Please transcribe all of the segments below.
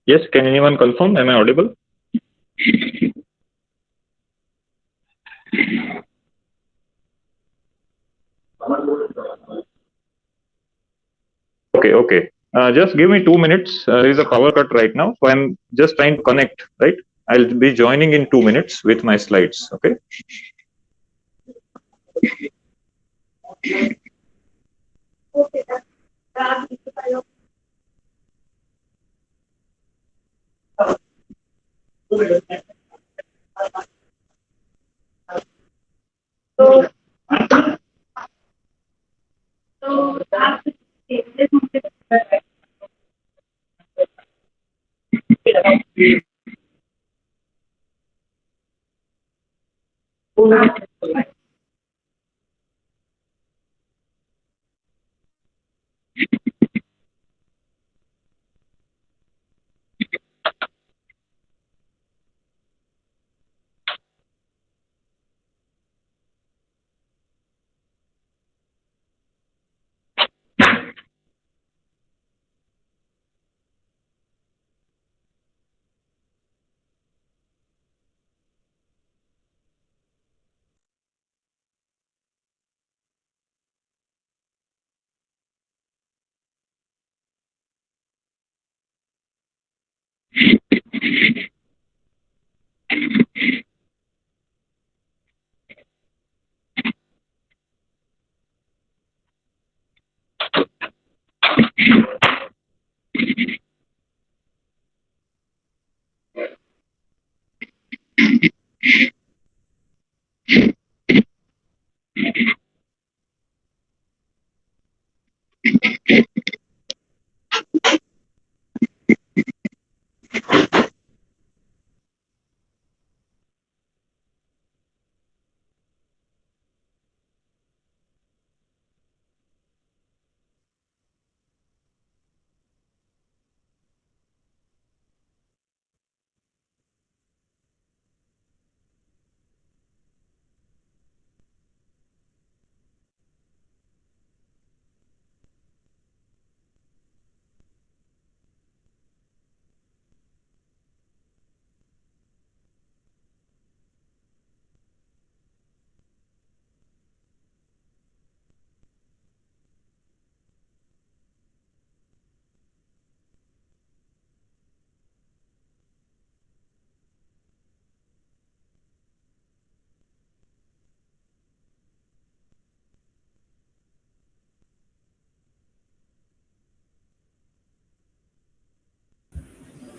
Yes, can anyone confirm? Am I audible? Okay, okay. Just give me 2 minutes. There is a power cut right now, so I'm just trying to connect, right? I'll be joining in 2 minutes with my slides, okay?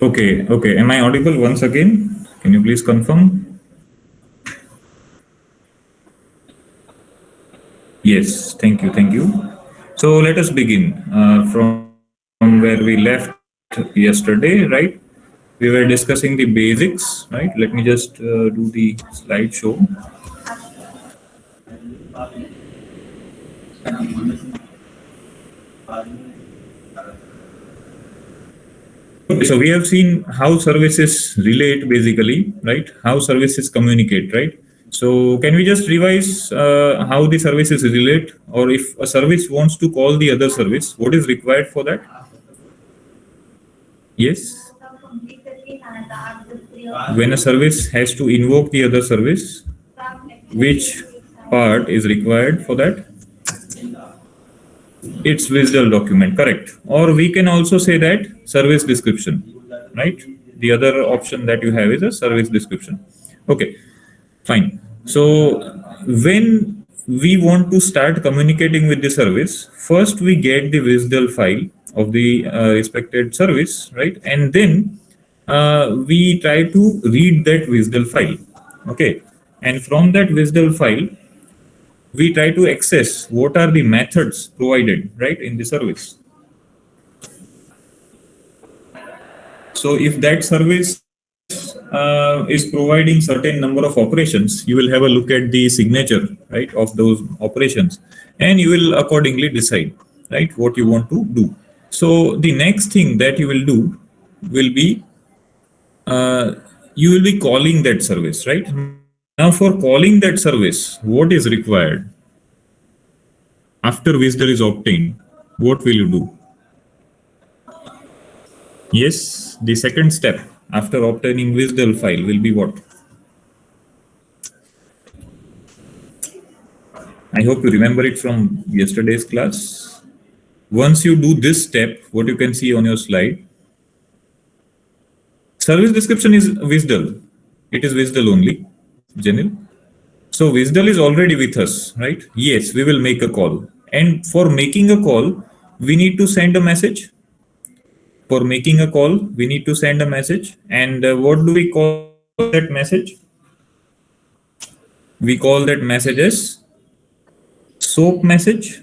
Okay, okay. Am I audible once again? Can you please confirm? Yes, thank you, thank you. So let us begin from where we left yesterday, right? We were discussing the basics, right? Let me just do the slideshow. Okay, so we have seen how services relate basically, right? How services communicate, right? So can we just revise how the services relate, or if a service wants to call the other service, what is required for that? Yes. When a service has to invoke the other service, which part is required for that? It's WSDL document, correct. Or we can also say that service description, right? The other option that you have is a service description. Okay, fine. So when we want to start communicating with the service, first we get the WSDL file of the respected service, right? And then we try to read that WSDL file. Okay, and from that WSDL file, we try to access what are the methods provided, right, in the service. So if that service is providing certain number of operations, you will have a look at the signature, right, of those operations, and you will accordingly decide, right, what you want to do. So the next thing that you will do will be you will be calling that service, right? Now for calling that service, what is required after visitor is obtained? What will you do? Yes, the second step after obtaining WSDL file will be what? I hope you remember it from yesterday's class. Once you do this step, what you can see on your slide, service description is WSDL. It is WSDL only, Janil. So WSDL is already with us, right? Yes, we will make a call. And for making a call, we need to send a message. For making a call, we need to send a message. And what do we call that message? We call that message as SOAP message,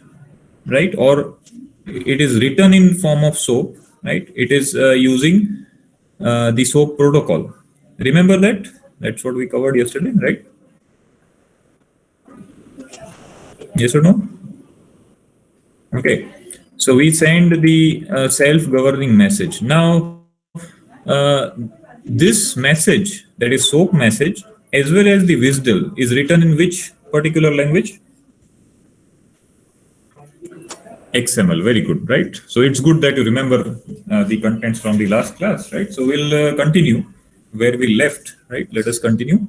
right? Or it is written in form of SOAP, right? It is using the SOAP protocol. Remember that? That's what we covered yesterday, right? Yes or no? Okay. So we send the self-governing message. Now, this message, that is SOAP message, as well as the WSDL, is written in which particular language? XML. Very good, right? So it's good that you remember the contents from the last class, right? So we'll continue where we left, right? Let us continue.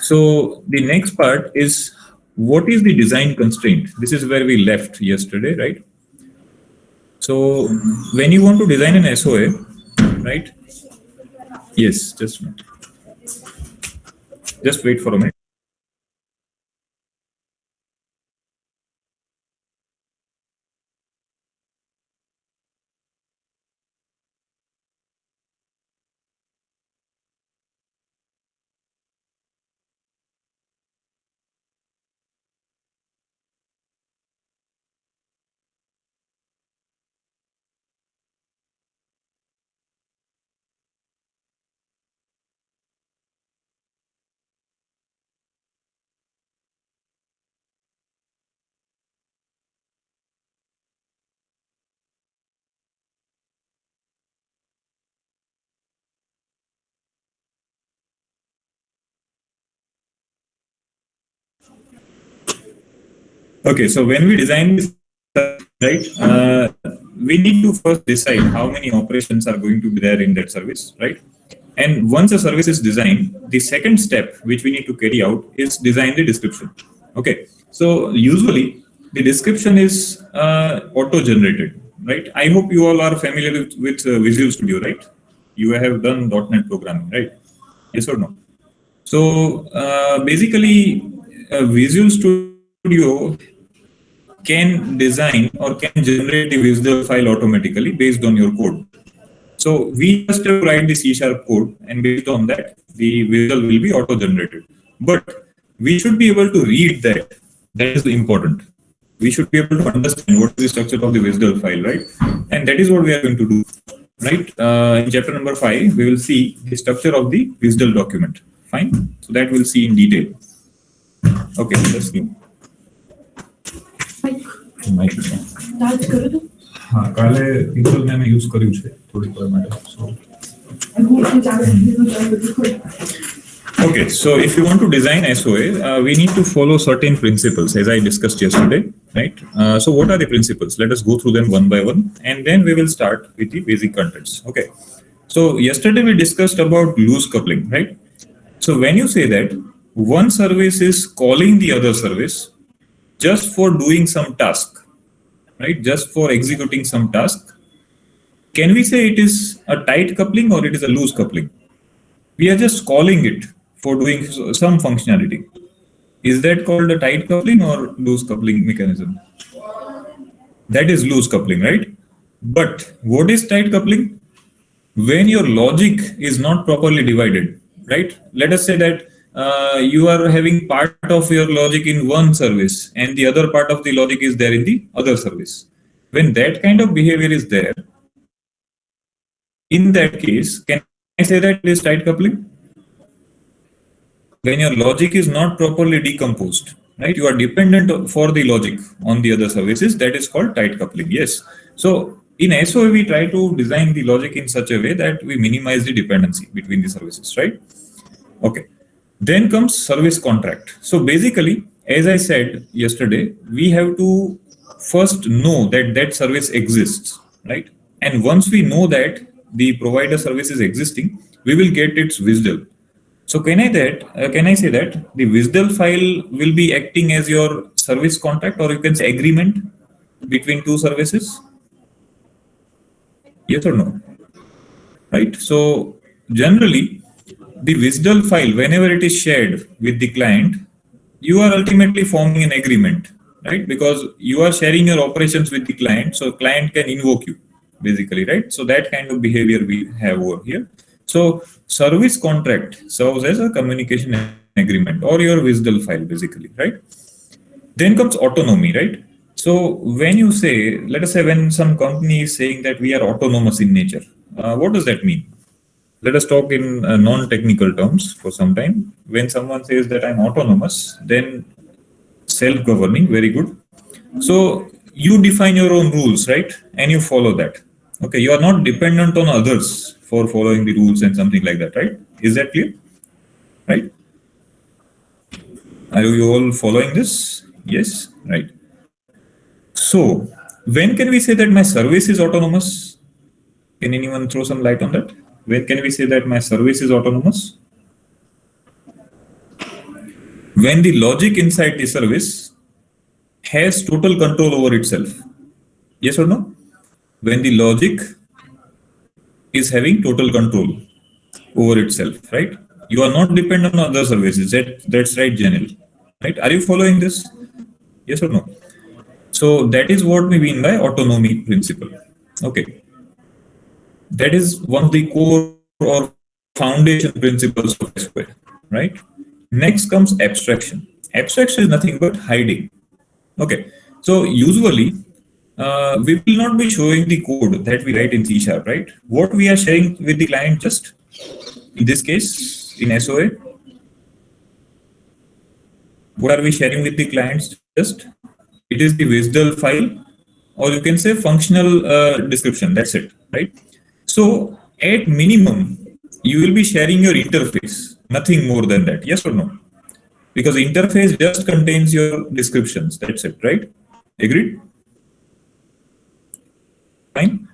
So the next part is, what is the design constraint? This is where we left yesterday, right? So when you want to design an SOA, right? Yes, just wait for a minute. Okay, so when we design this, right, we need to first decide how many operations are going to be there in that service, right? And once a service is designed, the second step which we need to carry out is design the description. Okay, so usually the description is auto-generated, right? I hope you all are familiar with Visual Studio, right? You have done .NET programming, right? Yes or no? So basically, Visual Studio can design or can generate the WSDL file automatically based on your code. So we just write the C# code, and based on that, the WSDL will be auto-generated. But we should be able to read that. That is important. We should be able to understand what is the structure of the WSDL file, right? And that is what we are going to do, right? In chapter number 5, we will see the structure of the WSDL document. Fine. So that we'll see in detail. Okay, let's see. हाँ काले pixel ने मैं use करी છે થોડી વાર માટે Okay, so if you want to design SOA, we need to follow certain principles as I discussed yesterday, right? So what are the principles? Let us go through them one by one, and then we will start with the basic contents. Okay, so yesterday we discussed about loose coupling, right? So when you say that one service is calling the other service just for doing some task, right? Just for executing some task, can we say it is a tight coupling or it is a loose coupling? We are just calling it for doing some functionality. Is that called a tight coupling or loose coupling mechanism? That is loose coupling, right? But what is tight coupling? When your logic is not properly divided, right? Let us say that you are having part of your logic in one service and the other part of the logic is there in the other service. When that kind of behavior is there, in that case, can I say that it is tight coupling? When your logic is not properly decomposed, right? You are dependent for the logic on the other services, that is called tight coupling. Yes. So in SOA, we try to design the logic in such a way that we minimize the dependency between the services, right? Okay. Then comes service contract. So basically, as I said yesterday, we have to first know that that service exists, right? And once we know that the provider service is existing, we will get its WSDL. So can I say that the WSDL file will be acting as your service contract, or you can say agreement between two services? Yes or no? Right. So generally, the WSDL file, whenever it is shared with the client, you are ultimately forming an agreement, right? Because you are sharing your operations with the client, so client can invoke you, basically, right? So that kind of behavior we have over here. So service contract serves as a communication agreement or your WSDL file, basically, right? Then comes autonomy, right? So when you say, let us say, when some company is saying that we are autonomous in nature, what does that mean? Let us talk in non-technical terms for some time. When someone says that I'm autonomous, then self-governing, very good. So you define your own rules, right? And you follow that. Okay, you are not dependent on others for following the rules and something like that, right? Is that clear? Right? Are you all following this? Yes, right. So when can we say that my service is autonomous? Can anyone throw some light on that? When can we say that my service is autonomous? When the logic inside the service has total control over itself. Yes or no? When the logic is having total control over itself, right? You are not dependent on other services. That's right, Janil. Right? Are you following this? Yes or no? So that is what we mean by autonomy principle. Okay. That is one of the core or foundation principles of SQL, right? Next comes abstraction. Abstraction is nothing but hiding. Okay, so usually we will not be showing the code that we write in C#, right? What we are sharing with the client, just in this case, in SOA, what are we sharing with the clients? Just it is the WSDL file, or you can say functional description. That's it, right? So at minimum, you will be sharing your interface, nothing more than that. Yes or no? Because interface just contains your descriptions. That's it, right? Agreed? Fine.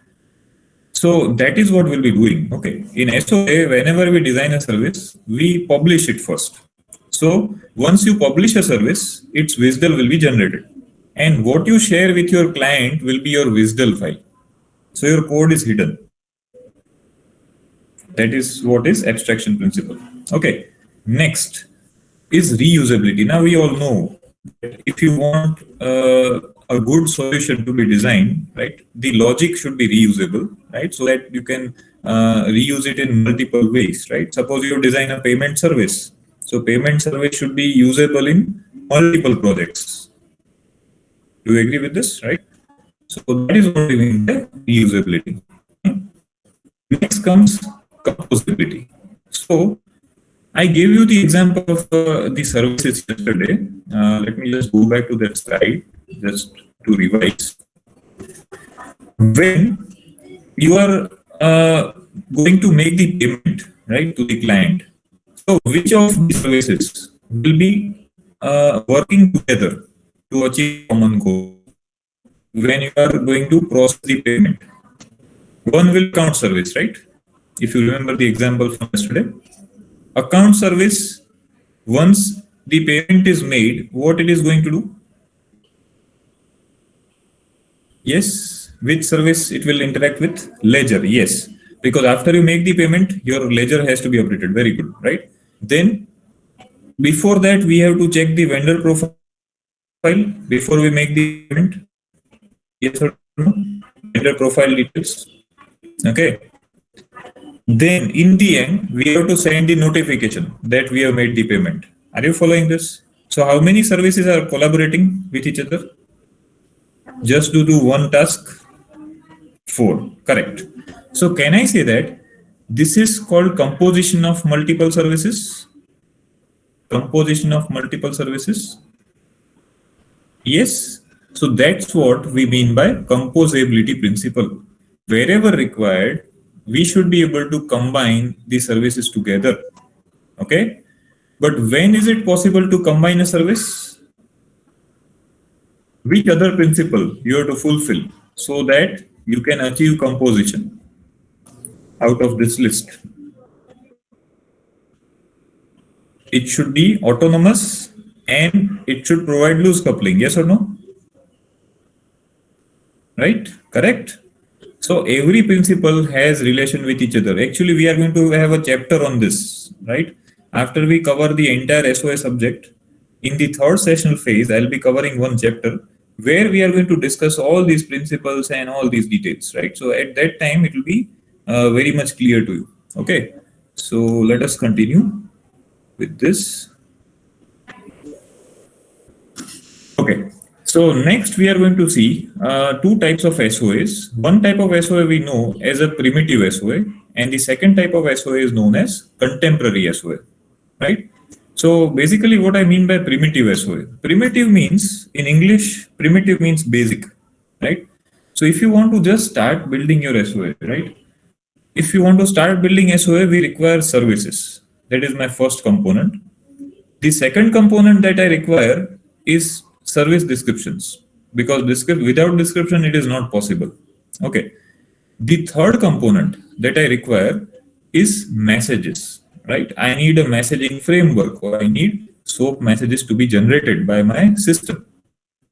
So that is what we'll be doing. Okay. In SOA, whenever we design a service, we publish it first. So once you publish a service, its WSDL will be generated. And what you share with your client will be your WSDL file. So your code is hidden. That is what is abstraction principle. Okay. Next is reusability. Now we all know that if you want a good solution to be designed, right, the logic should be reusable, right, so that you can reuse it in multiple ways, right? Suppose you design a payment service, so payment service should be usable in multiple projects. Do you agree with this, right? So that is what we mean by reusability. Next comes composability. So I gave you the example of the services yesterday. Let me just go back to that slide just to revise. When you are going to make the payment, right, to the client, so which of the services will be working together to achieve common goal when you are going to process the payment? One will account service, right? If you remember the example from yesterday, account service, once the payment is made, what it is going to do? Yes, which service it will interact with? Ledger, yes. Because after you make the payment, your ledger has to be updated. Very good, right? Then before that, we have to check the vendor profile before we make the payment. Yes or no? Vendor profile details. Okay. Then in the end, we have to send the notification that we have made the payment. Are you following this? So how many services are collaborating with each other? Just to do one task? 4. Correct. So can I say that this is called composition of multiple services? Composition of multiple services? Yes. So that's what we mean by composability principle. Wherever required, we should be able to combine the services together. Okay. But when is it possible to combine a service? Which other principle you have to fulfill so that you can achieve composition out of this list. It should be autonomous and it should provide loose coupling. Yes or no? Right? Correct? So every principle has relation with each other. Actually, we are going to have a chapter on this, right? After we cover the entire SOA subject, in the third sessional phase, I'll be covering one chapter where we are going to discuss all these principles and all these details, right? So at that time, it will be very much clear to you. Okay. So let us continue with this. Okay. So next we are going to see two types of SOAs. One type of SOA we know as a primitive SOA, and the second type of SOA is known as contemporary SOA, right? So basically what I mean by primitive SOA, primitive means in English, primitive means basic, right? So if you want to just start building your SOA, right? If you want to start building SOA, we require services. That is my first component. The second component that I require is service descriptions, because without description it is not possible. Okay. The third component that I require is messages, right? I need a messaging framework, or I need SOAP messages to be generated by my system.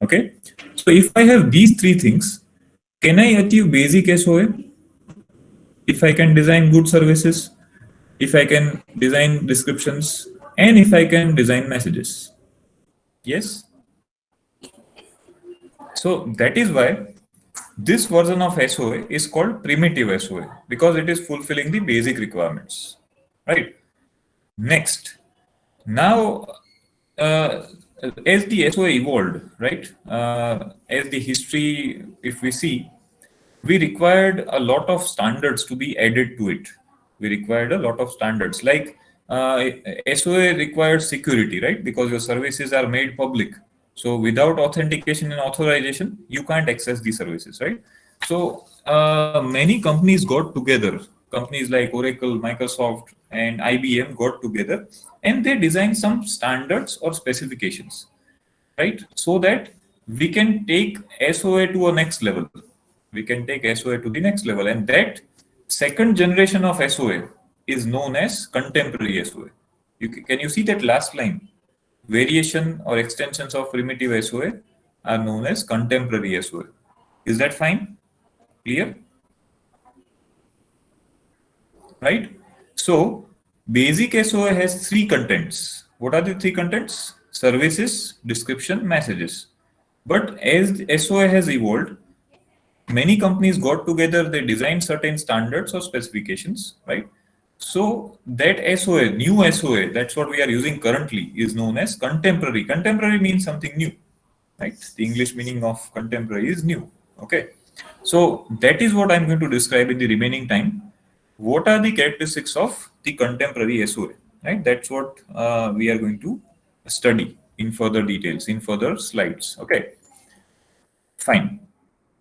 Okay. So if I have these three things, can I achieve basic SOA? If I can design good services, if I can design descriptions, and if I can design messages. Yes. So that is why this version of SOA is called primitive SOA, because it is fulfilling the basic requirements, right? Next, now as the SOA evolved, right, as the history, if we see, we required a lot of standards to be added to it. We required a lot of standards, like SOA requires security, right? Because your services are made public. So without authentication and authorization, you can't access the services, right? So many companies got together, companies like Oracle, Microsoft, and IBM got together, and they designed some standards or specifications, right? So that we can take SOA to a next level. We can take SOA to the next level, and that second generation of SOA is known as contemporary SOA. Can you see that last line? Variation or extensions of primitive SOA are known as contemporary SOA. Is that fine? Clear? Right? So basic SOA has three contents. What are the three contents? Services, description, messages. But as SOA has evolved, many companies got together, they designed certain standards or specifications, right? So that SOA, new SOA, that's what we are using currently, is known as contemporary. Contemporary means something new, right? The English meaning of contemporary is new. Okay. So that is what I'm going to describe in the remaining time. What are the characteristics of the contemporary SOA, right? That's what we are going to study in further details, in further slides. Okay. Fine.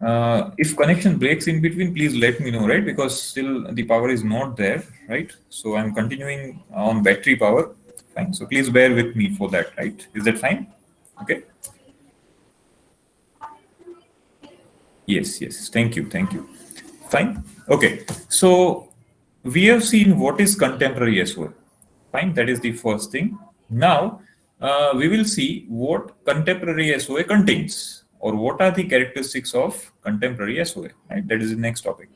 If connection breaks in between, please let me know, right? Because still the power is not there, right? So I'm continuing on battery power. Fine. So please bear with me for that, right? Is that fine? Okay. Yes, yes. Thank you. Thank you. Fine. Okay. So we have seen what is contemporary SOA. Fine. That is the first thing. Now we will see what contemporary SOA contains, or what are the characteristics of contemporary SOA. Right. That is the next topic.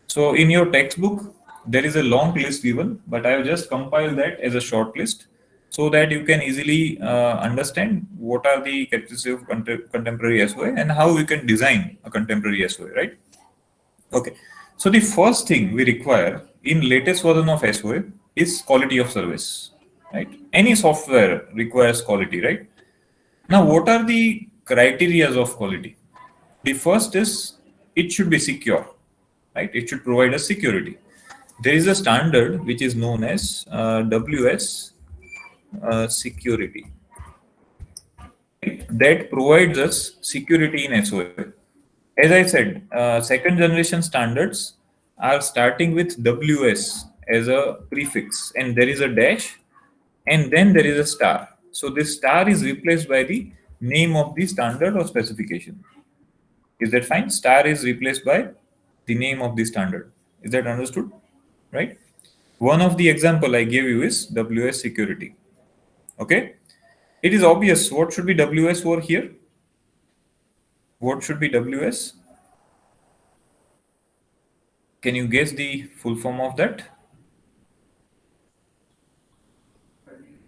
So in your textbook, there is a long list given, but I have just compiled that as a short list so that you can easily understand what are the characteristics of contemporary SOA and how we can design a contemporary SOA, right? Okay. So the first thing we require in latest version of SOA is quality of service, right? Any software requires quality, right? Now, what are the criteria of quality? The first is it should be secure, right? It should provide us security. There is a standard which is known as WS security, right? That provides us security in SOA. As I said, second generation standards are starting with WS as a prefix, and there is a dash, and then there is a star. So this star is replaced by the name of the standard or specification. Is that fine? Star is replaced by the name of the standard. Is that understood? Right? One of the example I gave you is WS security. Okay. It is obvious what should be WS over here. What should be WS? Can you guess the full form of that?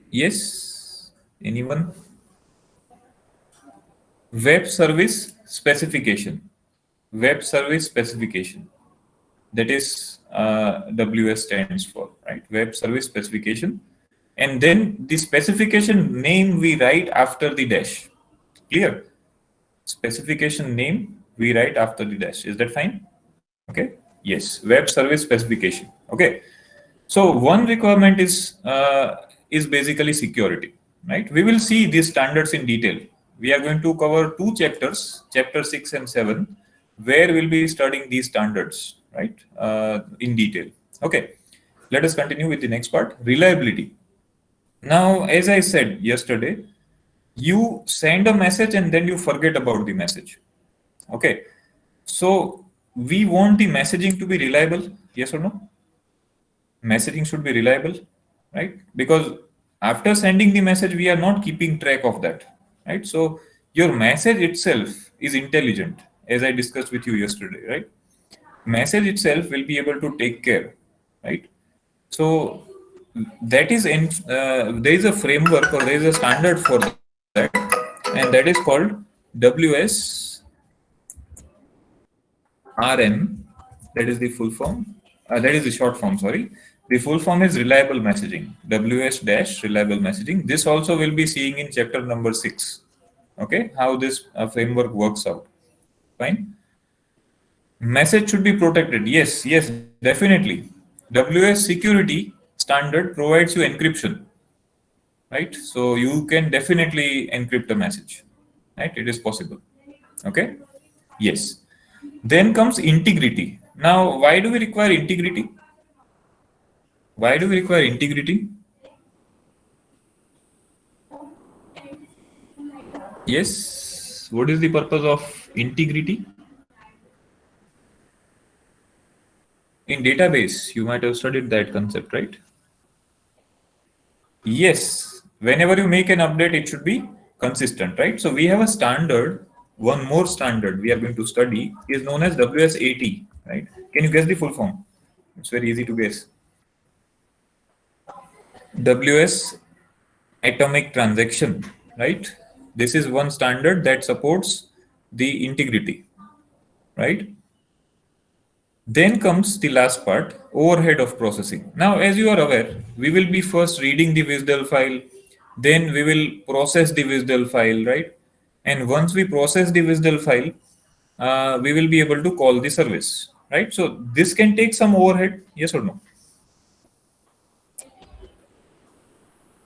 Yes? Anyone? Web service specification. Web service specification. That is WS stands for, right? Web service specification. And then the specification name we write after the dash. Clear? Specification name we write after the dash. Is that fine? Okay. Yes. Web service specification. Okay. So one requirement is basically security, right? We will see these standards in detail. We are going to cover two chapters, chapter 6 and 7, where we'll be studying these standards, right, in detail. Okay. Let us continue with the next part, reliability. Now, as I said yesterday, you send a message and then you forget about the message. Okay. So we want the messaging to be reliable, yes or no? Messaging should be reliable, right? Because after sending the message, we are not keeping track of that, right? So your message itself is intelligent, as I discussed with you yesterday, right? Message itself will be able to take care, right? So that is there is a framework or there is a standard for that, and that is called WS RM. That is the full form. That is the short form. Sorry, the full form is reliable messaging. WS dash reliable messaging. This also will be seeing in chapter number 6. Okay, how this framework works out. Fine. Message should be protected. Yes, yes, definitely. WS security standard provides you encryption, right? So you can definitely encrypt a message, right? It is possible. Okay. Yes. Then comes integrity. Now, why do we require integrity? Why do we require integrity? Yes. What is the purpose of integrity? In database, you might have studied that concept, right? Yes. Whenever you make an update, it should be consistent, right? So we have a standard. One more standard we are going to study is known as WS80, right? Can you guess the full form? It's very easy to guess. WS atomic transaction, right? This is one standard that supports the integrity, right? Then comes the last part, overhead of processing. Now, as you are aware, we will be first reading the WSDL file, then we will process the WSDL file, right? And once we process the WSDL file, we will be able to call the service, right? So this can take some overhead, yes or no?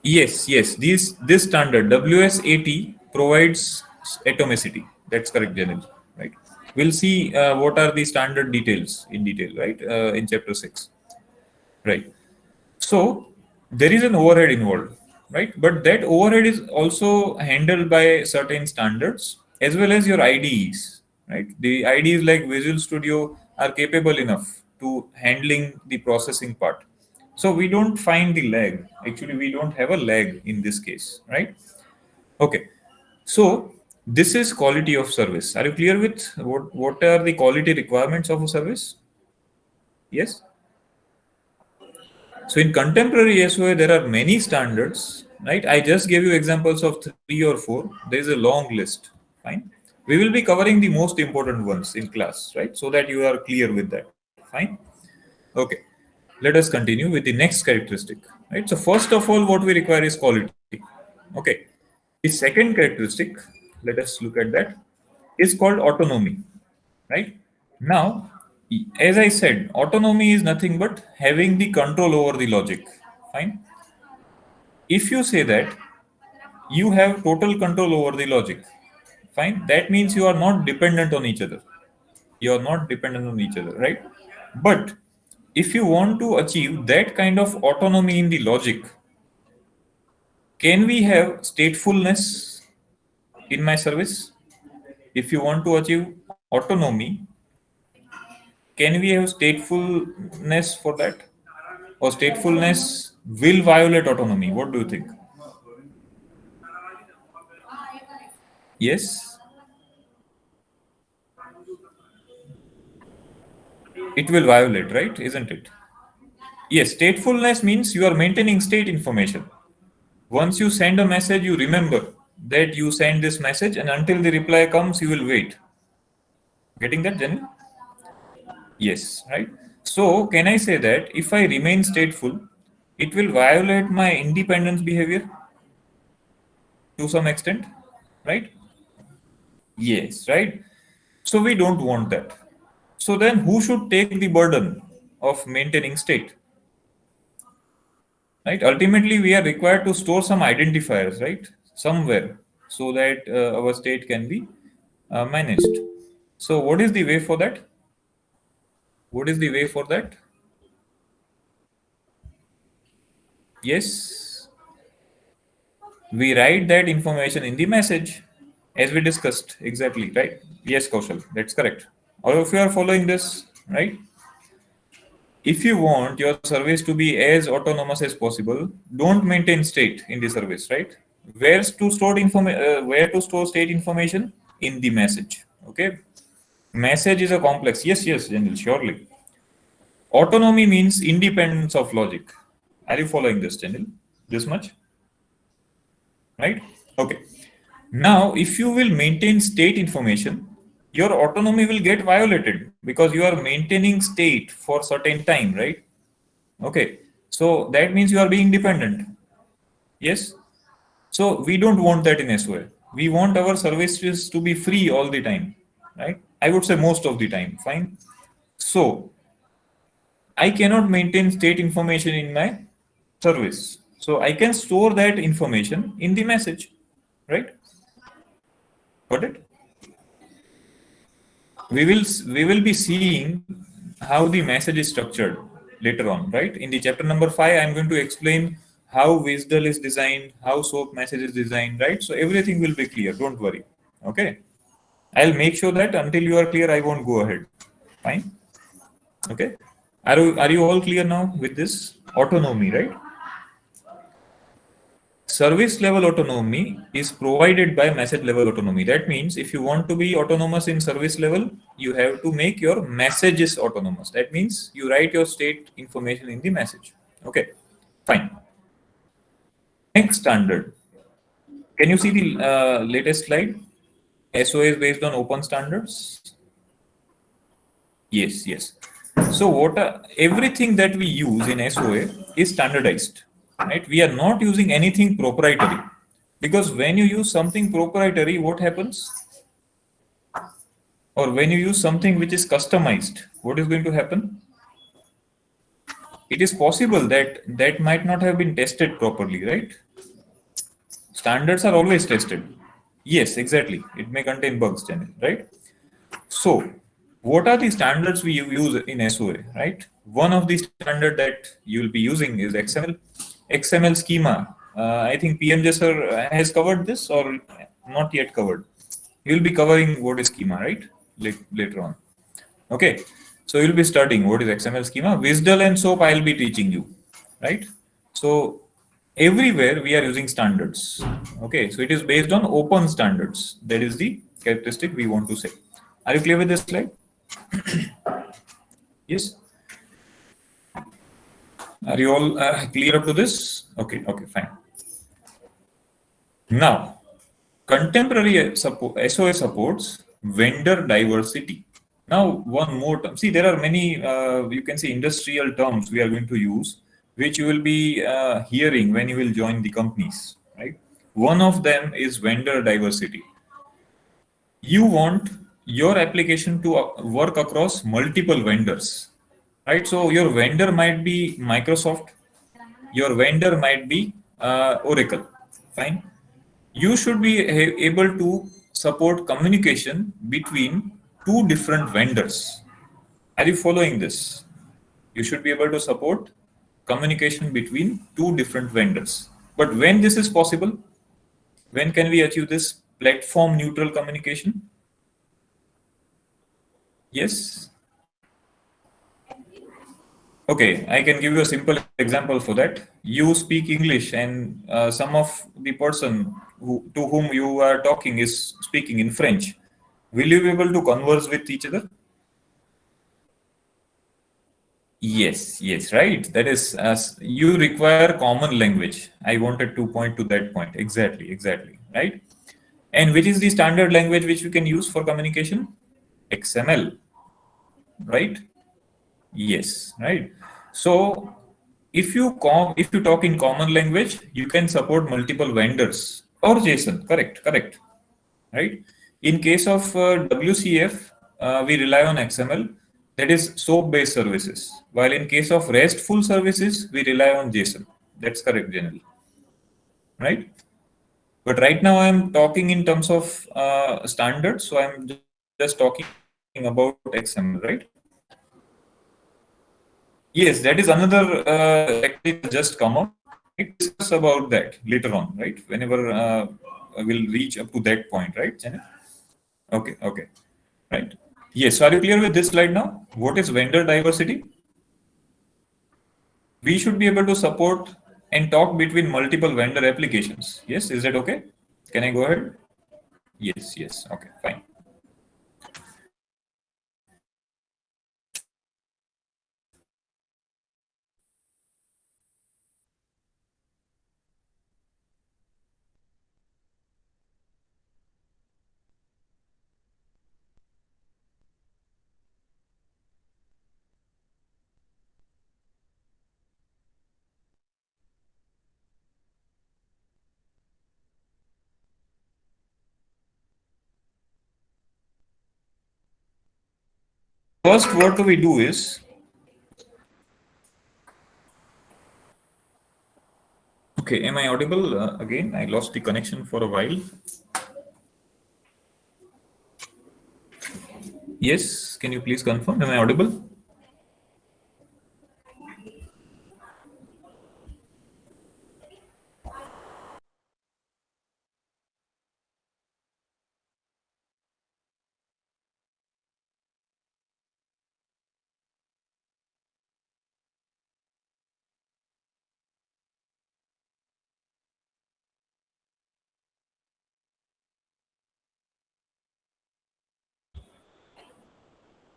Yes, yes. This standard WS80 provides atomicity. That's correct, Janil. Right. We'll see what are the standard details in detail, right? In chapter 6. Right. So there is an overhead involved, right? But that overhead is also handled by certain standards as well as your IDEs, right? The IDEs like Visual Studio are capable enough to handling the processing part. So we don't find the lag. Actually, we don't have a lag in this case, right? Okay. So this is quality of service. Are you clear with what are the quality requirements of a service? Yes. So in contemporary SOA, there are many standards, right? I just gave you examples of 3 or 4. There is a long list. Fine. We will be covering the most important ones in class, right? So that you are clear with that. Fine. Okay. Let us continue with the next characteristic, right? So first of all, what we require is quality. Okay. The second characteristic, let us look at that, is called autonomy, right? Now, as I said, autonomy is nothing but having the control over the logic. Fine. If you say that you have total control over the logic, fine, that means you are not dependent on each other. You are not dependent on each other, right? But if you want to achieve that kind of autonomy in the logic, can we have statefulness in my service? If you want to achieve autonomy, can we have statefulness for that? Or statefulness will violate autonomy? What do you think? Yes, it will violate, right? Isn't it? Yes, statefulness means you are maintaining state information. Once you send a message, you remember that you send this message, and until the reply comes, you will wait. Getting that, Jenny? Yes, right? So, can I say that if I remain stateful, it will violate my independence behavior to some extent, right? Yes, right? So, we don't want that. So, then who should take the burden of maintaining state? Right? Ultimately, we are required to store some identifiers, right? Somewhere, so that our state can be managed. So, what is the way for that? What is the way for that? Yes, we write that information in the message as we discussed. Exactly, right? Yes, Kaushal, that's correct. All of you are following this, right? If you want your service to be as autonomous as possible, don't maintain state in the service, right? Where to store state information? In the message. Okay. Message is a complex. Yes, yes, Janil, surely. Autonomy means independence of logic. Are you following this, Janil? This much? Right? Okay. Now, if you will maintain state information, your autonomy will get violated because you are maintaining state for certain time, right? Okay. So that means you are being dependent. Yes. So we don't want that in SOA. We want our services to be free all the time, right? I would say most of the time. Fine. So I cannot maintain state information in my service. So I can store that information in the message, right? Got it? We will be seeing how the message is structured later on, right? In the chapter number 5, I'm going to explain how WSDL is designed, how SOAP message is designed, right? So everything will be clear, don't worry. Okay, I'll make sure that until you are clear, I won't go ahead. Fine. Okay, are you all clear now with this autonomy, right? Service level autonomy is provided by message level autonomy. That means if you want to be autonomous in service level, you have to make your messages autonomous. That means you write your state information in the message. Okay, fine. Next standard. Can you see the latest slide? SOA is based on open standards. Yes, yes. So everything that we use in SOA is standardized, right? We are not using anything proprietary, because when you use something proprietary, what happens? Or when you use something which is customized, what is going to happen? It is possible that that might not have been tested properly, right? Standards are always tested. Yes, exactly. It may contain bugs, right? So, what are the standards we use in SOA, right? One of the standard that you will be using is XML. XML schema. I think PMJ sir has covered this or not yet covered. He will be covering what is schema, right? Later on. Okay. So you'll be studying what is XML schema. WSDL and SOAP I'll be teaching you, right? So everywhere we are using standards. Okay. So it is based on open standards. That is the characteristic we want to say. Are you clear with this slide? Yes. Are you all clear up to this? Okay, okay, fine. Now, contemporary SOA supports vendor diversity. Now, one more term. See, there are many, you can say, industrial terms we are going to use, which you will be hearing when you will join the companies, right? One of them is vendor diversity. You want your application to work across multiple vendors, right? So your vendor might be Microsoft, your vendor might be Oracle. Fine. You should be able to support communication between two different vendors. Are you following this? You should be able to support communication between two different vendors. But when this is possible, when can we achieve this platform neutral communication? Yes. Okay, I can give you a simple example for that. You speak English, and some of the person to whom you are talking is speaking in French. Will you be able to converse with each other? Yes, yes, right. That is, as you require common language. I wanted to point to that point. Exactly, exactly, right? And which is the standard language which we can use for communication? XML, right? Yes, right. So if you talk in common language, you can support multiple vendors or JSON. Correct, correct, right? In case of WCF, we rely on XML, that is SOAP-based services. While in case of RESTful services, we rely on JSON. That's correct, generally, right? But right now, I'm talking in terms of standards, so I'm just talking about XML, right? Yes, that is another technique just come up. We discuss about that later on, right? Whenever we'll reach up to that point, right, Janet? Okay, okay, right. Yes, so are you clear with this slide now? What is vendor diversity? We should be able to support and talk between multiple vendor applications. Yes, is that okay? Can I go ahead? Yes, yes. Okay, fine. First, what do we do is, okay, am I audible again? I lost the connection for a while. Yes, can you please confirm? Am I audible?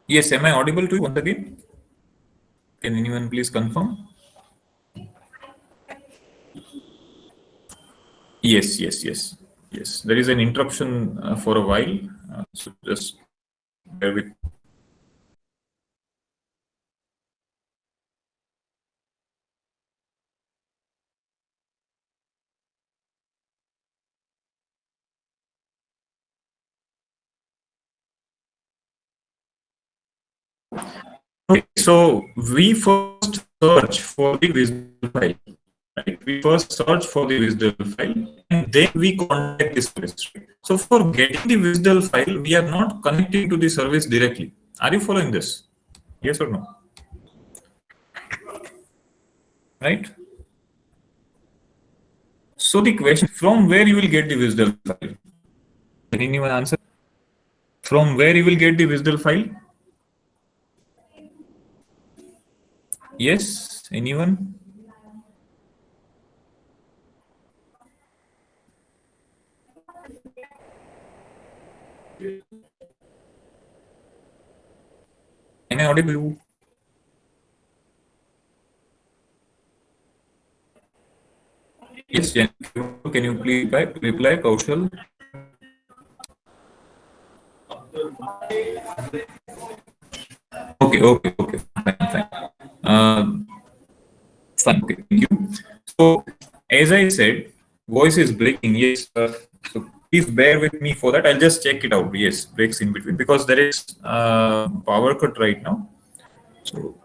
Yes, am I audible to you once again? Can anyone please confirm? Yes, yes, yes, yes. There is an interruption for a while, so just bear with. Okay, so we first search for the WSDL file, right? We first search for the WSDL file, and then we contact the service. Right? So for getting the WSDL file, we are not connecting to the service directly. Are you following this? Yes or no? Right? So the question, from where you will get the WSDL file? Can anyone answer? From where you will get the WSDL file? Yes, anyone? Am I audible? Yes, Jen. Can you please reply, Kaushal? Okay, okay, okay, fine, fine. Um, Fine, okay, thank you. So, as I said, voice is breaking. Yes, so please bear with me for that. I'll just check it out. Yes, breaks in between because there is power cut right now. So,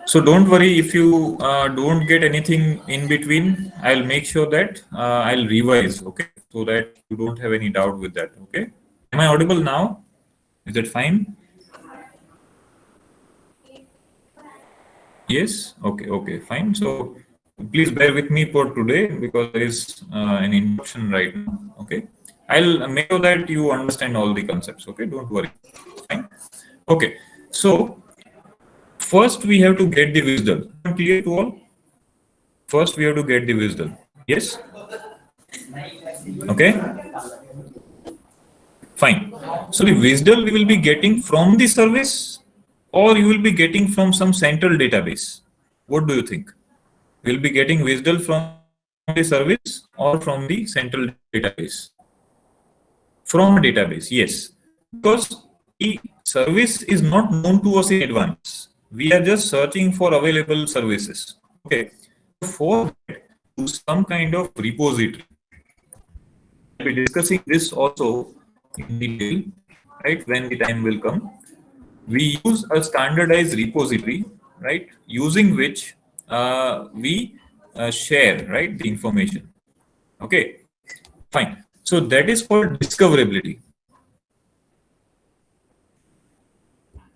so don't worry if you don't get anything in between. I'll make sure that I'll revise. Okay, so that you don't have any doubt with that. Okay. Am I audible now? Is that fine? Yes. Okay. Okay. Fine. So Please bear with me for today because there is an interruption right now. Okay, I'll make sure that you understand all the concepts. Okay, don't worry. Fine. Okay, so first we have to get the wisdom. Clear to all? First we have to get the wisdom. Yes. Okay. Fine. So the wisdom we will be getting from the service, or you will be getting from some central database. What do you think? We'll be getting wisdom from the service or from the central database? From a database, yes. Because the service is not known to us in advance. We are just searching for available services. Okay. For that, to some kind of repository. We'll be discussing this also in detail, right? When the time will come. We use a standardized repository, right? Using which we share, right, the information. Okay, fine. So that is called discoverability.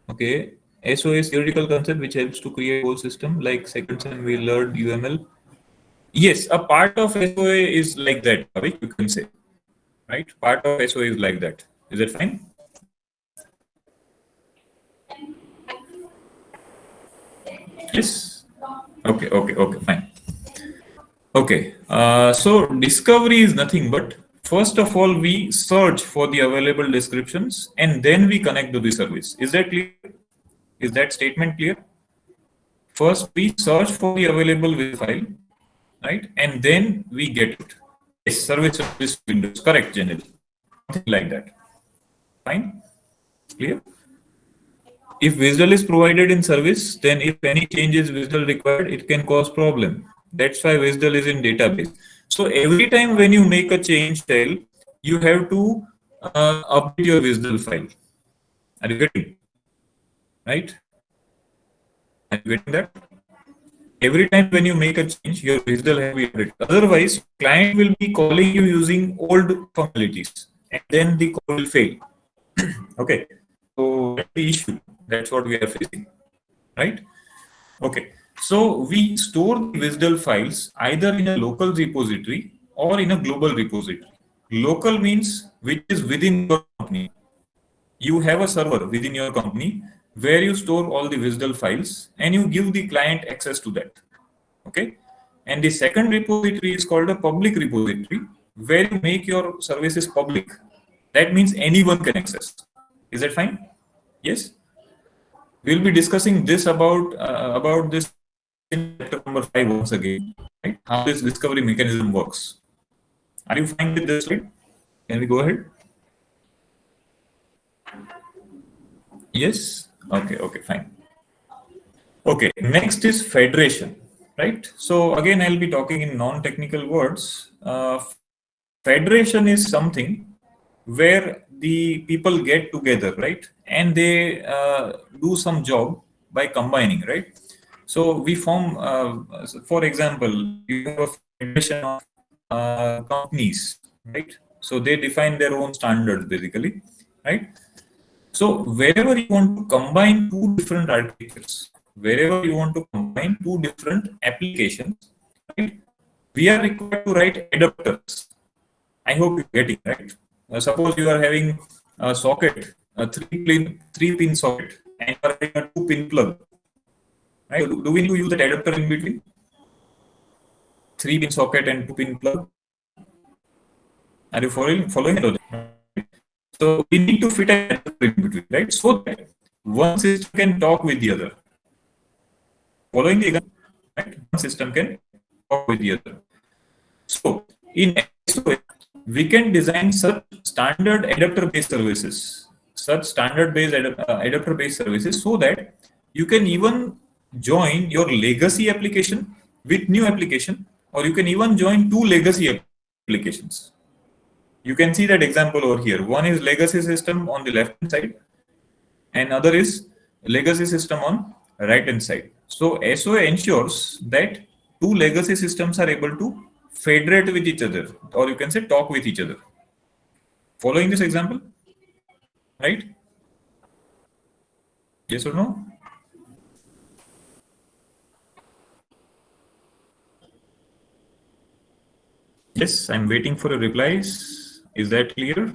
Okay, SOA is theoretical concept which helps to create a whole system. Like second time we learned UML. Yes, a part of SOA is like that, Bhavik, you can say, right? Part of SOA is like that. Is it fine? Yes. Okay, fine. Okay, so discovery is nothing but first of all we search for the available descriptions and then we connect to the service. Is that clear? Is that statement clear? First we search for the available with file, right? And then we get it. Yes, service windows. Correct, generally. Something like that. Fine. Clear? If visual is provided in service, then if any changes visual required, it can cause problem. That's why visual is in database. So every time when you make a change tell, you have to update your visual file. Are you getting? Right? Are you getting that? Every time when you make a change, your visual have to be updated. Otherwise, client will be calling you using old functionalities, and then the call will fail. Okay. So that's the issue. That's what we are facing. Right? Okay, so we store the WSDL files either in a local repository or in a global repository. Local means which is within your company. You have a server within your company where you store all the WSDL files and you give the client access to that. Okay, and the second repository is called a public repository where you make your services public. That means anyone can access. Is that fine? Yes. We'll be discussing this about this in chapter number 5 once again, right? How this discovery mechanism works. Are you fine with this slide? Can we go ahead? Yes. Okay, fine. Okay, next is federation, right? So again, I'll be talking in non-technical words. Federation is something where the people get together, right? And they do some job by combining, right? So we form, for example, you have a federation of companies, right? So they define their own standards basically, right? So wherever you want to combine two different architectures, wherever you want to combine two different applications, right? We are required to write adapters. I hope you're getting right. Suppose you are having a socket, a three pin socket, and you are having a 2-pin plug. Right? Do we need to use that adapter in between? 3-pin socket and 2-pin plug. Are you following it? So we need to fit an adapter in between, right? So that one system can talk with the other. Following the example, right? One system can talk with the other. So in SOA, we can design such standard adapter-based services, adapter-based services, so that you can even join your legacy application with new application, or you can even join two legacy applications. You can see that example over here. One is legacy system on the left hand side, and other is legacy system on right hand side. So SOA ensures that two legacy systems are able to federate with each other, or you can say talk with each other. Following this example, right? Yes or no? Yes, I'm waiting for a replies. Is that clear?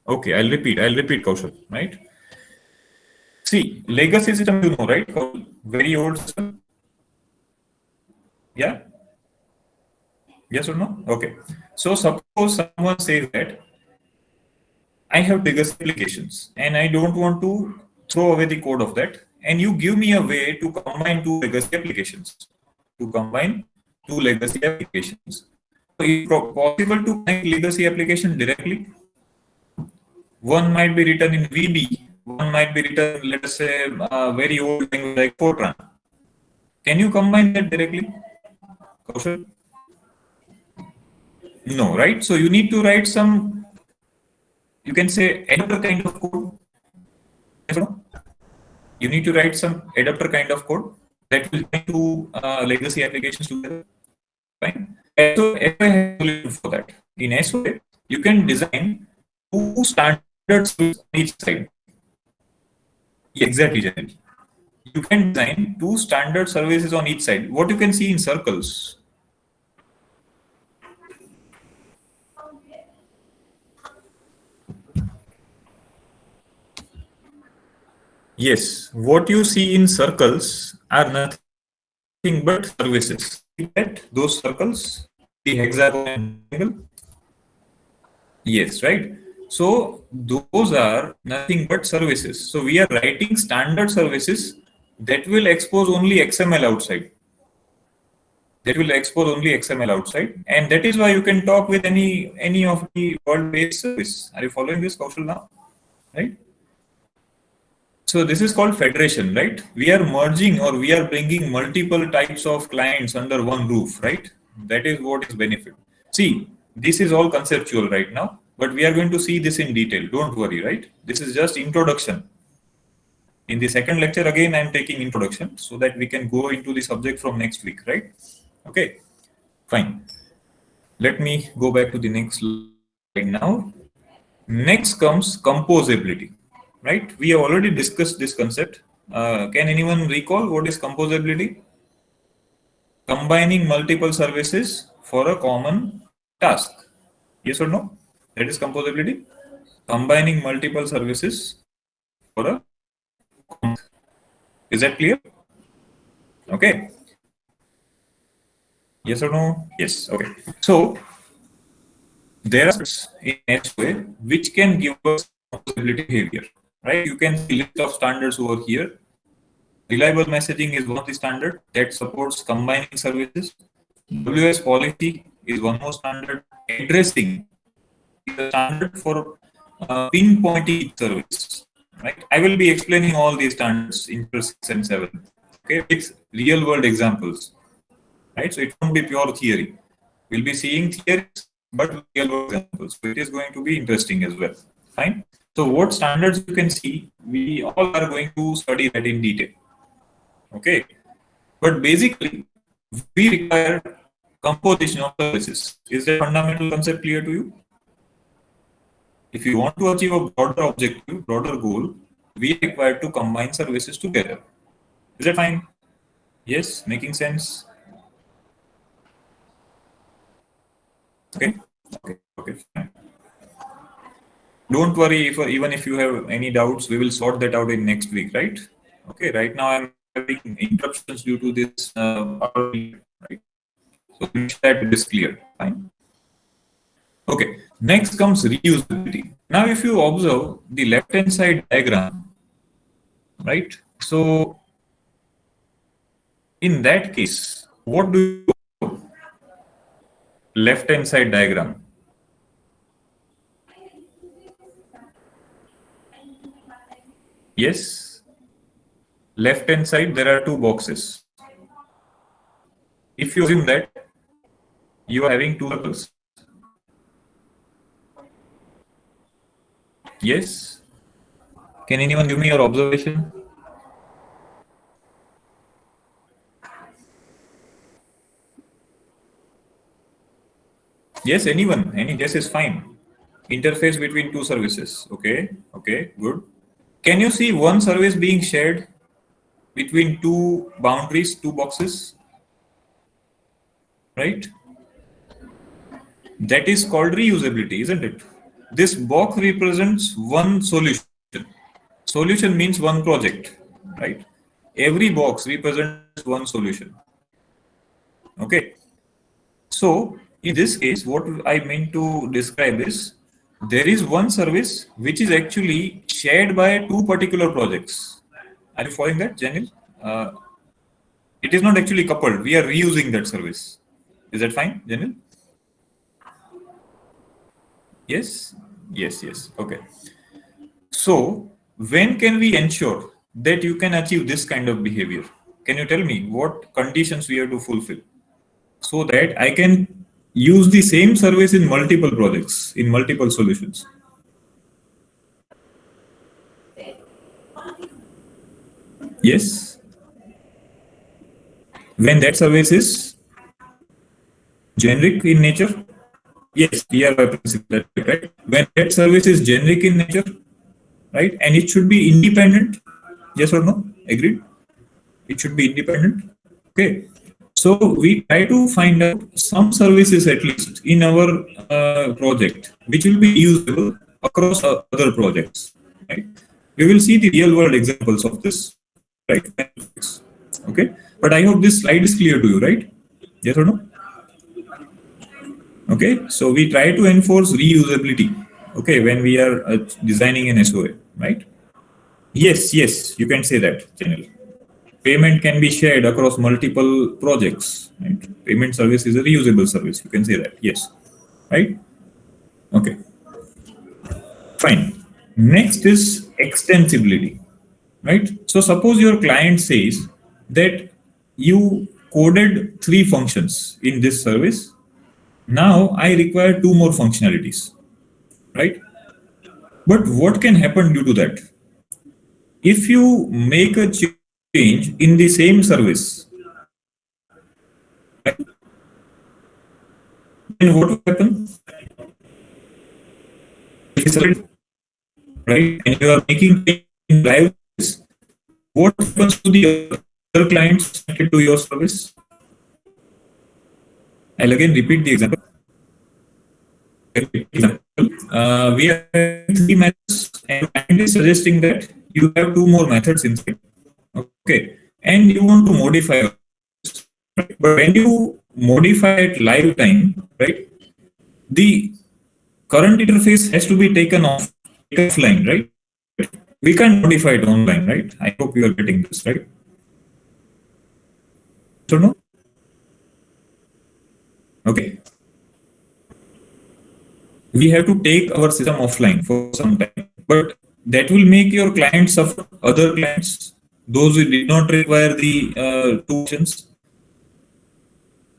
Okay, I'll repeat. Kaushal, right? See, legacy system, you know, right? Very old system. Yeah. Yes or no? Okay. So suppose someone says that I have legacy applications and I don't want to throw away the code of that, and you give me a way to combine two legacy applications. To combine two legacy applications. So it's possible to connect legacy application directly. One might be written in VB, one might be written, let us say, very old language like Fortran. Can you combine that directly, Kaushal? No, right? So you need to write some, you can say, adapter kind of code. Yes or no? You need to write some adapter kind of code that will connect two legacy applications together. Fine. So SOA has a solution for that. In SOA, you can design two standards on each side. Exactly, Janil. You can design two standard services on each side. What you can see in circles. Yes, what you see in circles are nothing but services. See that those circles, the hexagon and triangle. Yes, right. So those are nothing but services. So we are writing standard services that will expose only XML outside. That will expose only XML outside, and that is why you can talk with any of the world-based service. Are you following this, Kaushal, now? Right. So this is called federation, right? We are merging or we are bringing multiple types of clients under one roof, right? That is what is benefit. See, this is all conceptual right now, but we are going to see this in detail. Don't worry, right? This is just introduction. In the second lecture, again, I'm taking introduction so that we can go into the subject from next week, right? Okay, fine. Let me go back to the next slide now. Next comes composability, right? We have already discussed this concept. Can anyone recall what is composability? Combining multiple services for a common task. Yes or no? That is composability. Combining multiple services for a common task. Is that clear? Okay. Yes or no? Yes. Okay. So there are in SOA which can give us composability behavior, right? You can see list of standards over here. Reliable messaging is one of the standard that supports combining services. WS policy is one more standard. Addressing is a standard for pinpointing service. Right? I will be explaining all these standards in 6 and 7. Okay, with real world examples. Right? So it won't be pure theory. We'll be seeing theories, but real world examples. So it is going to be interesting as well. Fine. So what standards you can see, we all are going to study that in detail. Okay, but basically we require composition of services. Is that fundamental concept clear to you? If you want to achieve a broader objective, broader goal, we require to combine services together. Is that fine? Yes, making sense? Okay, okay, fine. Don't worry if even if you have any doubts, we will sort that out in next week, right? Okay, right now I'm having interruptions due to this, right? So that is clear. Fine. Okay. Next comes reusability. Now, if you observe the left-hand side diagram, right? So, in that case, what do you observe? Left-hand side diagram? Yes. Left-hand side, there are two boxes. If you assume that you are having two circles, yes. Can anyone give me your observation? Yes, anyone. Any guess is fine. Interface between two services. Okay. Okay. Good. Can you see one service being shared between two boundaries, two boxes? Right? That is called reusability, isn't it? This box represents one solution. Solution means one project, right? Every box represents one solution. Okay. So in this case, what I mean to describe is there is one service which is actually shared by two particular projects. Are you following that, Janil? It is not actually coupled. We are reusing that service. Is that fine, Janil? Yes? Yes, yes. Okay. So when can we ensure that you can achieve this kind of behavior? Can you tell me what conditions we have to fulfill so that I can use the same service in multiple projects, in multiple solutions? Yes. When that service is generic in nature, yes, DRY principle, right? When that service is generic in nature, right, and it should be independent, yes or no? Agreed? It should be independent. Okay. So we try to find out some services at least in our project which will be usable across other projects. Right? We will see the real world examples of this. Right? Okay. But I hope this slide is clear to you, right? Yes or no? Okay. So we try to enforce reusability. Okay, when we are designing an SOA, right? Yes, yes, you can say that, Channel. Payment can be shared across multiple projects. Right? Payment service is a reusable service. You can say that. Yes. Right? Okay. Fine. Next is extensibility. Right? So suppose your client says that you coded 3 functions in this service. Now I require 2 more functionalities. Right? But what can happen due to that? If you make a change in the same service, then what will happen? Right? And you are making in live, what happens to the other clients connected to your service? I'll again repeat the example. We have 3 methods, and client is suggesting that you have 2 more methods inside. Okay, and you want to modify, right? But when you modify at live time, right, the current interface has to be taken offline, right? We can't modify it online, right? I hope you are getting this, right? So no? Okay. We have to take our system offline for some time, but that will make your clients suffer, other clients, those who did not require the 2 options.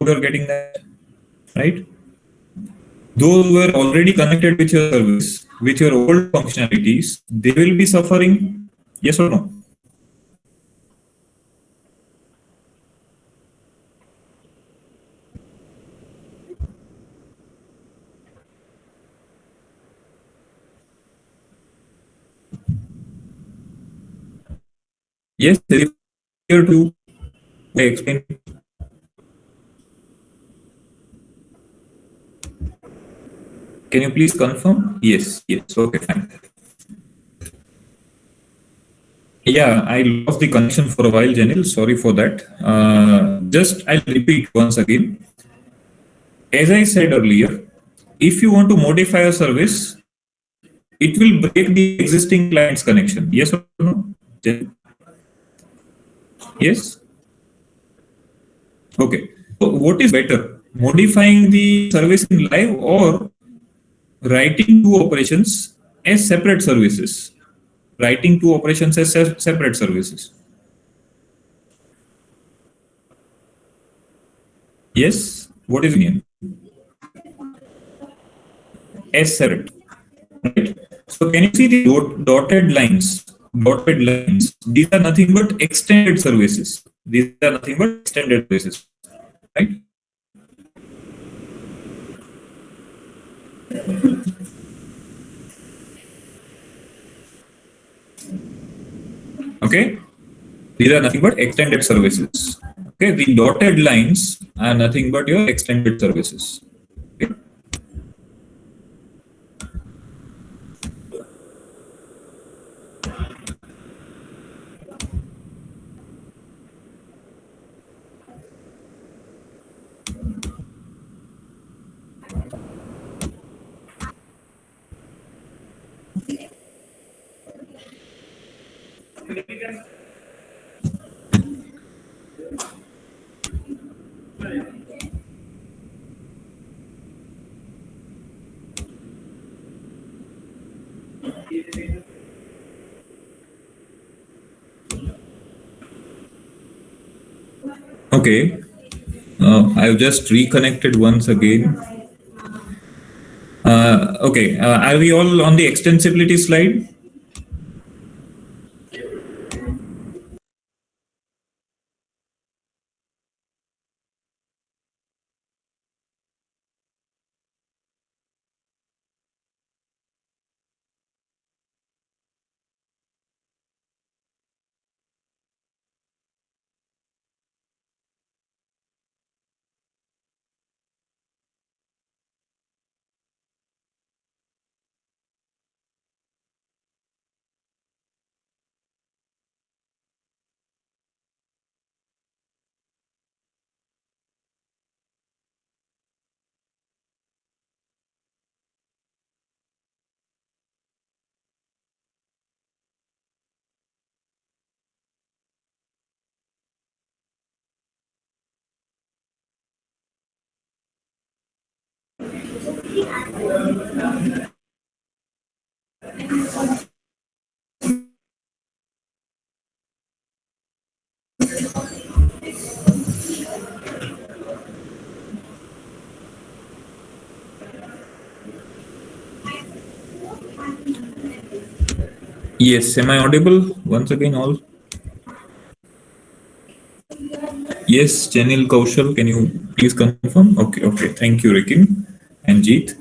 You are getting that, right? Those who are already connected with your service, with your old functionalities, they will be suffering. Yes or no? Yes, here to explain. Can you please confirm? Yes, yes. Okay, fine. Yeah, I lost the connection for a while, Janil. Sorry for that. Just I'll repeat once again. As I said earlier, if you want to modify a service, it will break the existing client's connection. Yes or no? Yes? Okay. So what is better? Modifying the service in live or writing 2 operations as separate services? Writing 2 operations as separate services. Yes? What is mean? As separate. Right? So can you see the dotted lines? Dotted lines. These are nothing but extended services. These are nothing but extended services. Right? Okay? These are nothing but extended services. Okay? The dotted lines are nothing but your extended services. Okay? Okay, I've just reconnected once again. Okay, are we all on the extensibility slide? Yes, am I audible? Once again, all. Yes, Janil Kaushal, can you please confirm? Okay, okay. Thank you, Rikin and Jeet.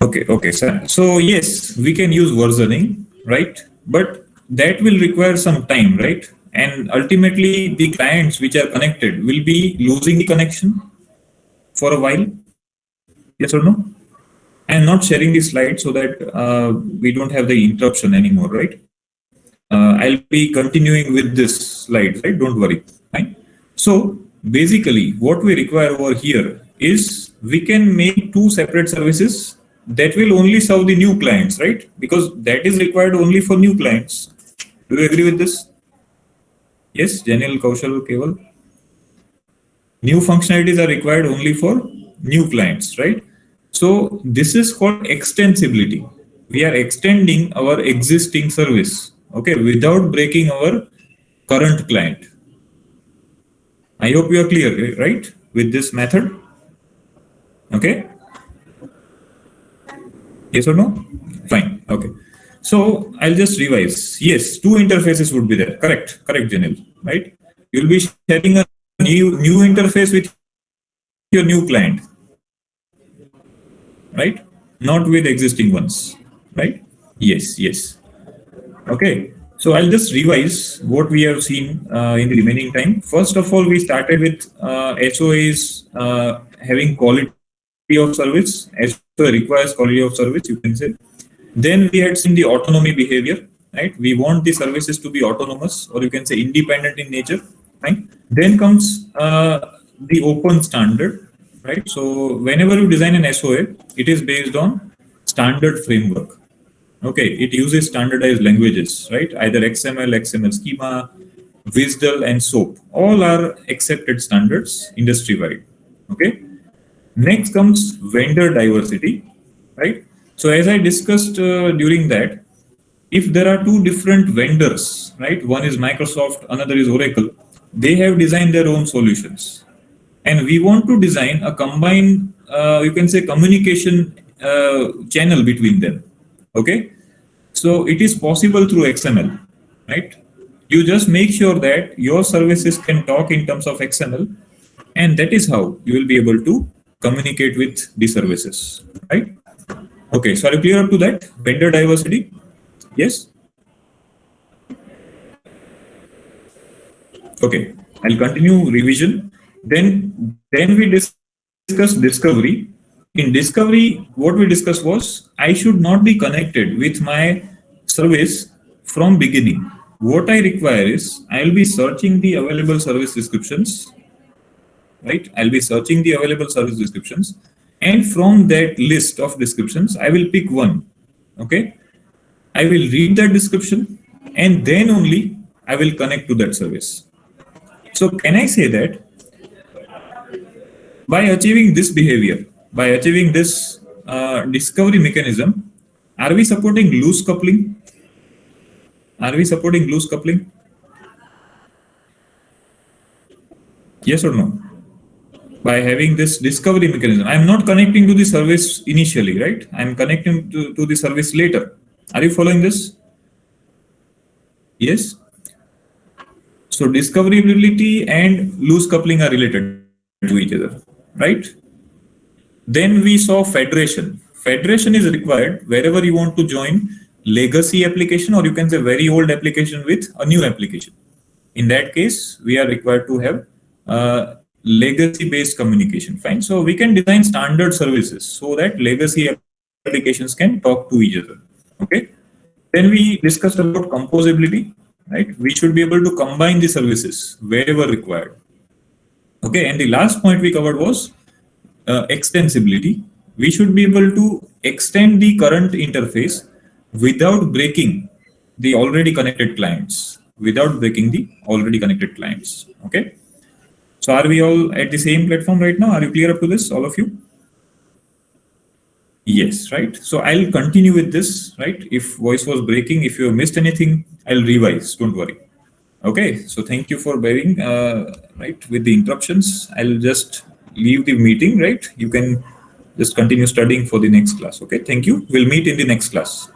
Okay, okay, sir. So yes, we can use versioning, right? But that will require some time, right? And ultimately, the clients which are connected will be losing the connection for a while. Yes or no? I'm not sharing the slide so that we don't have the interruption anymore, right? I'll be continuing with this slide, right? Don't worry. Fine. So basically, what we require over here is we can make two separate services that will only serve the new clients, right? Because that is required only for new clients. Do you agree with this? Yes, Janil, Kaushal, Keval. New functionalities are required only for new clients, right? So this is called extensibility. We are extending our existing service, okay, without breaking our current client. I hope you are clear, right, with this method. Okay. Yes or no? Fine. Okay. So I'll just revise. Yes, two interfaces would be there. Correct. Correct, Janil. Right. You'll be sharing a new interface with your new client, right? Not with existing ones, right? Yes. Yes. Okay. So I'll just revise what we have seen in the remaining time. First of all, we started with SOAs having quality of service. SOA requires quality of service, you can say. Then we had seen the autonomy behavior, right? We want the services to be autonomous, or you can say independent in nature, right? Then comes the open standard, right? So whenever you design an SOA, it is based on standard framework. Okay, it uses standardized languages, right? Either XML, XML schema, WSDL, and SOAP. All are accepted standards industry-wide. Okay. Next comes vendor diversity, right? So as I discussed during that, if there are two different vendors, right? One is Microsoft, another is Oracle. They have designed their own solutions, and we want to design a combined, you can say, communication channel between them. Okay, so it is possible through XML, right? You just make sure that your services can talk in terms of XML, and that is how you will be able to communicate with the services, right? Okay, so are you clear up to that? Vendor diversity? Yes? Okay, I'll continue revision. Then we discuss discovery. In discovery, what we discussed was I should not be connected with my service from beginning. What I require is I'll be searching the available service descriptions, right? I'll be searching the available service descriptions, and from that list of descriptions, I will pick one. Okay, I will read that description, and then only I will connect to that service. So can I say that by achieving this behavior, by achieving this discovery mechanism, are we supporting loose coupling? Are we supporting loose coupling? Yes or no? By having this discovery mechanism, I'm not connecting to the service initially, right? I'm connecting to the service later. Are you following this? Yes. So discoverability and loose coupling are related to each other, right? Then we saw federation. Federation is required wherever you want to join legacy application, or you can say very old application with a new application. In that case, we are required to have legacy-based communication. Fine. So we can design standard services so that legacy applications can talk to each other. Okay. Then we discussed about composability, right? We should be able to combine the services wherever required. Okay. And the last point we covered was extensibility. We should be able to extend the current interface without breaking the already connected clients. Okay. So are we all at the same platform right now? Are you clear up to this, all of you? Yes, right. So I'll continue with this, right? If voice was breaking, if you have missed anything, I'll revise. Don't worry. Okay. So thank you for bearing, right, with the interruptions. I'll just leave the meeting, right? You can just continue studying for the next class. Okay. Thank you. We'll meet in the next class.